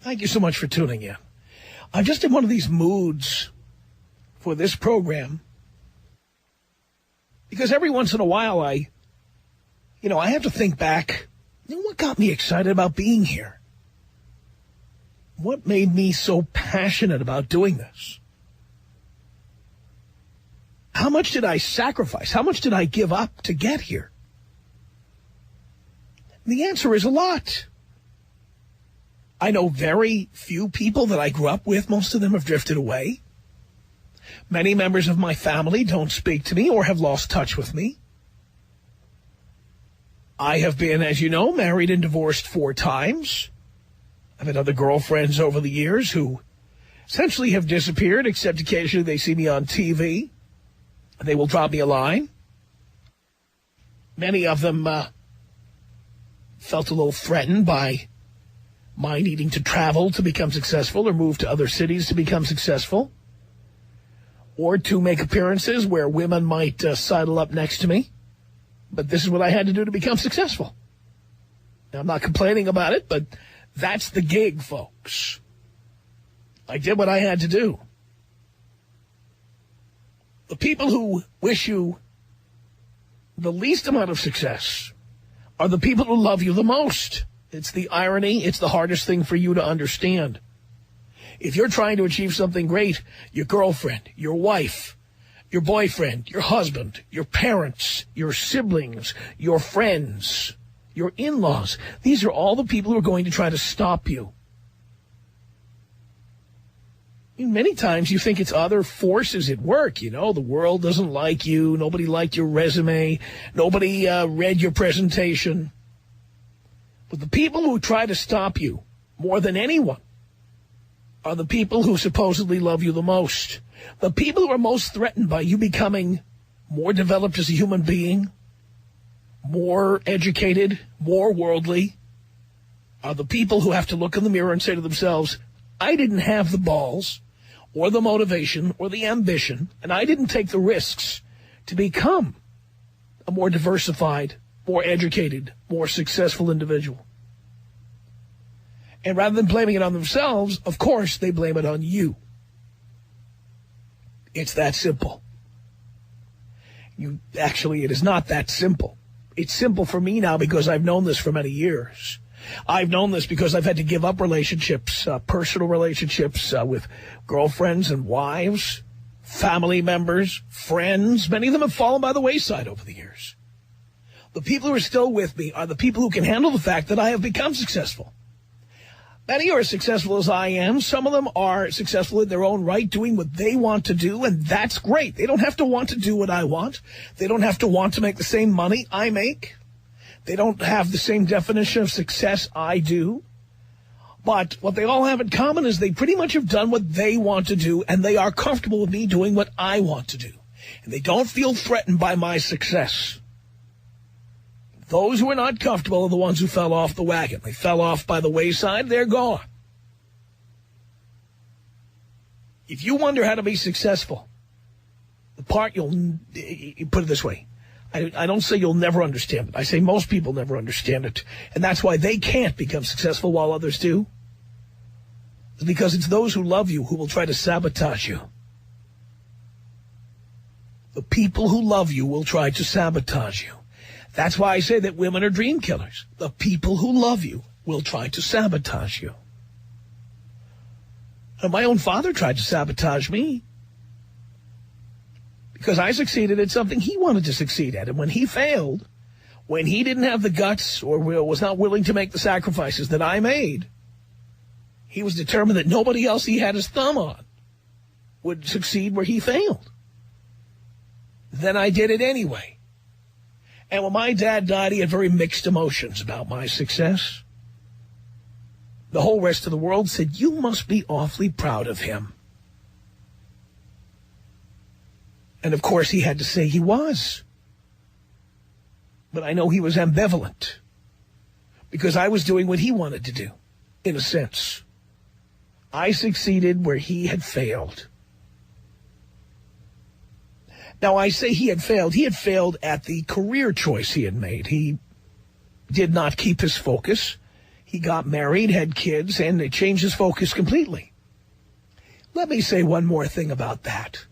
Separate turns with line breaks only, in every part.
Thank you so much for tuning in. I'm just in one of these moods for this program because every once in a while I have to think back, what got me excited about being here? What made me so passionate about doing this? How much did I sacrifice? How much did I give up to get here? And the answer is a lot. I know very few people that I grew up with. Most of them have drifted away. Many members of my family don't speak to me or have lost touch with me. I have been, as you know, married and divorced 4 times. I've had other girlfriends over the years who essentially have disappeared, except occasionally they see me on TV and they will drop me a line. Many of them felt a little threatened by my needing to travel to become successful or move to other cities to become successful, or to make appearances where women might sidle up next to me. But this is what I had to do to become successful. Now, I'm not complaining about it, but that's the gig, folks. I did what I had to do. The people who wish you the least amount of success are the people who love you the most. It's the irony. It's the hardest thing for you to understand. If you're trying to achieve something great, your girlfriend, your wife, your boyfriend, your husband, your parents, your siblings, your friends, your in-laws, these are all the people who are going to try to stop you. Many times you think it's other forces at work. The world doesn't like you. Nobody liked your resume. Nobody read your presentation. But the people who try to stop you more than anyone are the people who supposedly love you the most. The people who are most threatened by you becoming more developed as a human being, more educated, more worldly, are the people who have to look in the mirror and say to themselves, I didn't have the balls or the motivation or the ambition, and I didn't take the risks to become a more diversified, more educated, more successful individual. And rather than blaming it on themselves, of course, they blame it on you. It's that simple. Actually, it is not that simple. It's simple for me now because I've known this for many years. I've known this because I've had to give up relationships, personal relationships with girlfriends and wives, family members, friends. Many of them have fallen by the wayside over the years. The people who are still with me are the people who can handle the fact that I have become successful. Many are as successful as I am. Some of them are successful in their own right, doing what they want to do, and that's great. They don't have to want to do what I want. They don't have to want to make the same money I make. They don't have the same definition of success I do. But what they all have in common is they pretty much have done what they want to do, and they are comfortable with me doing what I want to do. And they don't feel threatened by my success. Those who are not comfortable are the ones who fell off the wagon. They fell off by the wayside. They're gone. If you wonder how to be successful, the part you put it this way. I don't say you'll never understand it. I say most people never understand it. And that's why they can't become successful while others do. It's because it's those who love you who will try to sabotage you. The people who love you will try to sabotage you. That's why I say that women are dream killers. The people who love you will try to sabotage you. And my own father tried to sabotage me because I succeeded at something he wanted to succeed at. And when he failed, when he didn't have the guts or was not willing to make the sacrifices that I made, he was determined that nobody else he had his thumb on would succeed where he failed. Then I did it anyway. And when my dad died, he had very mixed emotions about my success. The whole rest of the world said, you must be awfully proud of him. And of course, he had to say he was. But I know he was ambivalent because I was doing what he wanted to do, in a sense. I succeeded where he had failed. Now, I say he had failed. He had failed at the career choice he had made. He did not keep his focus. He got married, had kids, and it changed his focus completely. Let me say one more thing about that.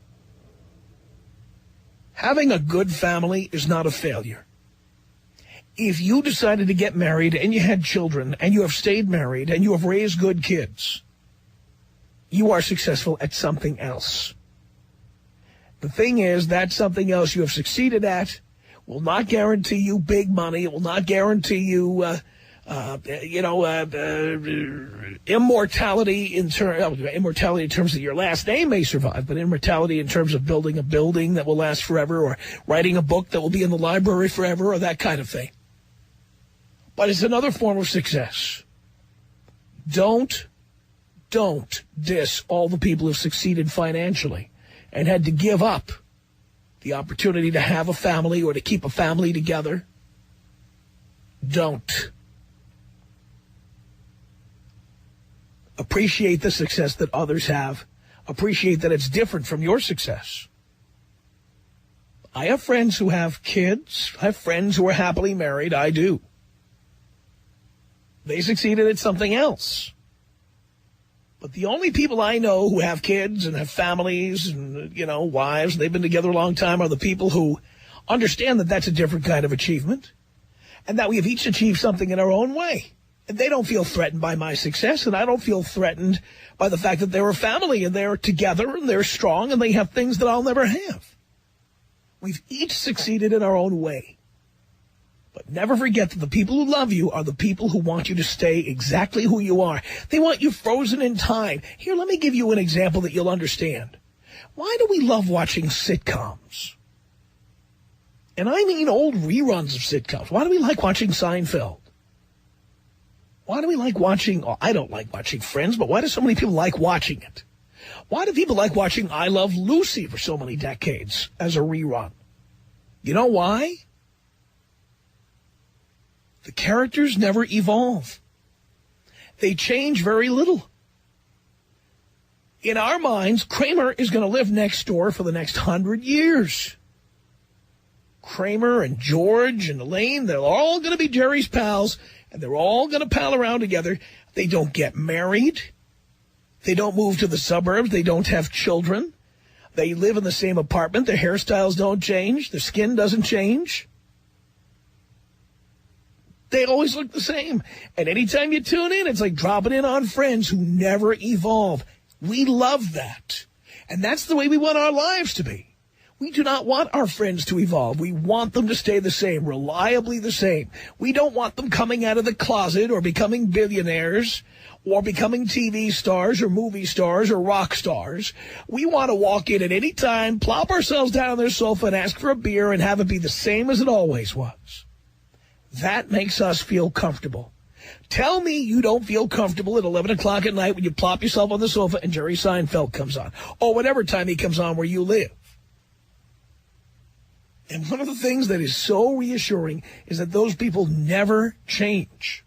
Having a good family is not a failure. If you decided to get married and you had children and you have stayed married and you have raised good kids, you are successful at something else. The thing is, that something else you have succeeded at will not guarantee you big money. It will not guarantee you, immortality in terms of your last name may survive, but immortality in terms of building a building that will last forever, or writing a book that will be in the library forever, or that kind of thing. But it's another form of success. Don't diss all the people who have succeeded financially and had to give up the opportunity to have a family or to keep a family together. Don't. Appreciate the success that others have. Appreciate that it's different from your success. I have friends who have kids. I have friends who are happily married. I do. They succeeded at something else. But the only people I know who have kids and have families and, wives, and they've been together a long time, are the people who understand that that's a different kind of achievement and that we have each achieved something in our own way. And they don't feel threatened by my success, and I don't feel threatened by the fact that they're a family and they're together and they're strong and they have things that I'll never have. We've each succeeded in our own way. But never forget that the people who love you are the people who want you to stay exactly who you are. They want you frozen in time. Here, let me give you an example that you'll understand. Why do we love watching sitcoms? And I mean old reruns of sitcoms. Why do we like watching Seinfeld? Why do we like watching, I don't like watching Friends, but why do so many people like watching it? Why do people like watching I Love Lucy for so many decades as a rerun? You know why? The characters never evolve. They change very little. In our minds, Kramer is going to live next door for the next 100 years. Kramer and George and Elaine, they're all going to be Jerry's pals, and they're all going to pal around together. They don't get married. They don't move to the suburbs. They don't have children. They live in the same apartment. Their hairstyles don't change. Their skin doesn't change. They always look the same. And anytime you tune in, it's like dropping in on Friends who never evolve. We love that. And that's the way we want our lives to be. We do not want our friends to evolve. We want them to stay the same, reliably the same. We don't want them coming out of the closet or becoming billionaires or becoming TV stars or movie stars or rock stars. We want to walk in at any time, plop ourselves down on their sofa and ask for a beer and have it be the same as it always was. That makes us feel comfortable. Tell me you don't feel comfortable at 11 o'clock at night when you plop yourself on the sofa and Jerry Seinfeld comes on, or whatever time he comes on where you live. And one of the things that is so reassuring is that those people never change.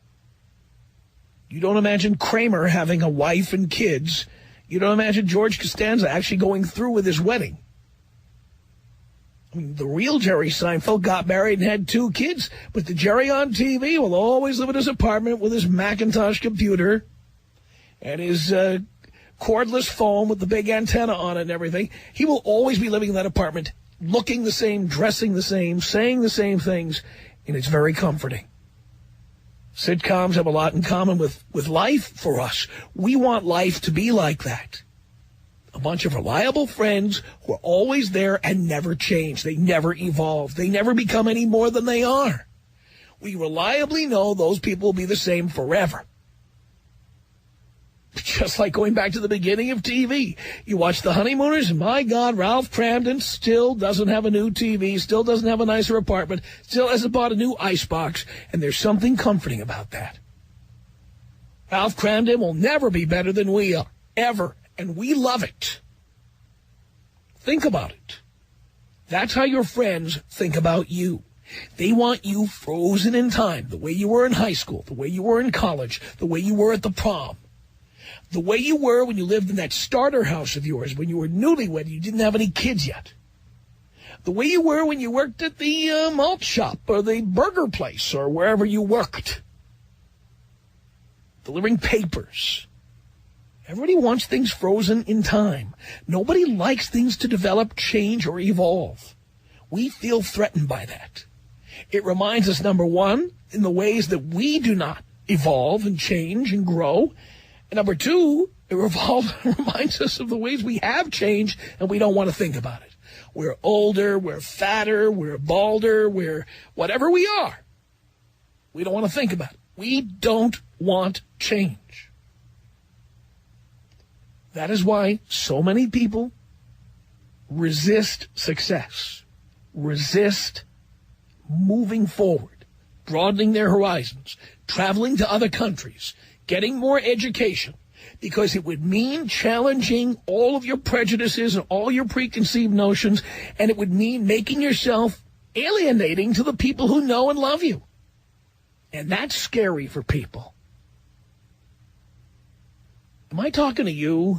You don't imagine Kramer having a wife and kids. You don't imagine George Costanza actually going through with his wedding. I mean, the real Jerry Seinfeld got married and had 2 kids, but the Jerry on TV will always live in his apartment with his Macintosh computer and his cordless phone with the big antenna on it and everything. He will always be living in that apartment, looking the same, dressing the same, saying the same things, and it's very comforting. Sitcoms have a lot in common with life for us. We want life to be like that. A bunch of reliable friends who are always there and never change. They never evolve. They never become any more than they are. We reliably know those people will be the same forever. Just like going back to the beginning of TV. You watch The Honeymooners, and my God, Ralph Kramden still doesn't have a new TV, still doesn't have a nicer apartment, still hasn't bought a new icebox, and there's something comforting about that. Ralph Kramden will never be better than we are, ever. And we love it. Think about it. That's how your friends think about you. They want you frozen in time, the way you were in high school, the way you were in college, the way you were at the prom, the way you were when you lived in that starter house of yours, when you were newlywed and you didn't have any kids yet, the way you were when you worked at the malt shop or the burger place or wherever you worked. delivering papers. Everybody wants things frozen in time. Nobody likes things to develop, change, or evolve. We feel threatened by that. It reminds us, number one, in the ways that we do not evolve and change and grow. And number two, it reminds us of the ways we have changed and we don't want to think about it. We're older, we're fatter, we're balder, we're whatever we are. We don't want to think about it. We don't want change. That is why so many people resist success, resist moving forward, broadening their horizons, traveling to other countries, getting more education, because it would mean challenging all of your prejudices and all your preconceived notions, and it would mean making yourself alienating to the people who know and love you. And that's scary for people. Am I talking to you?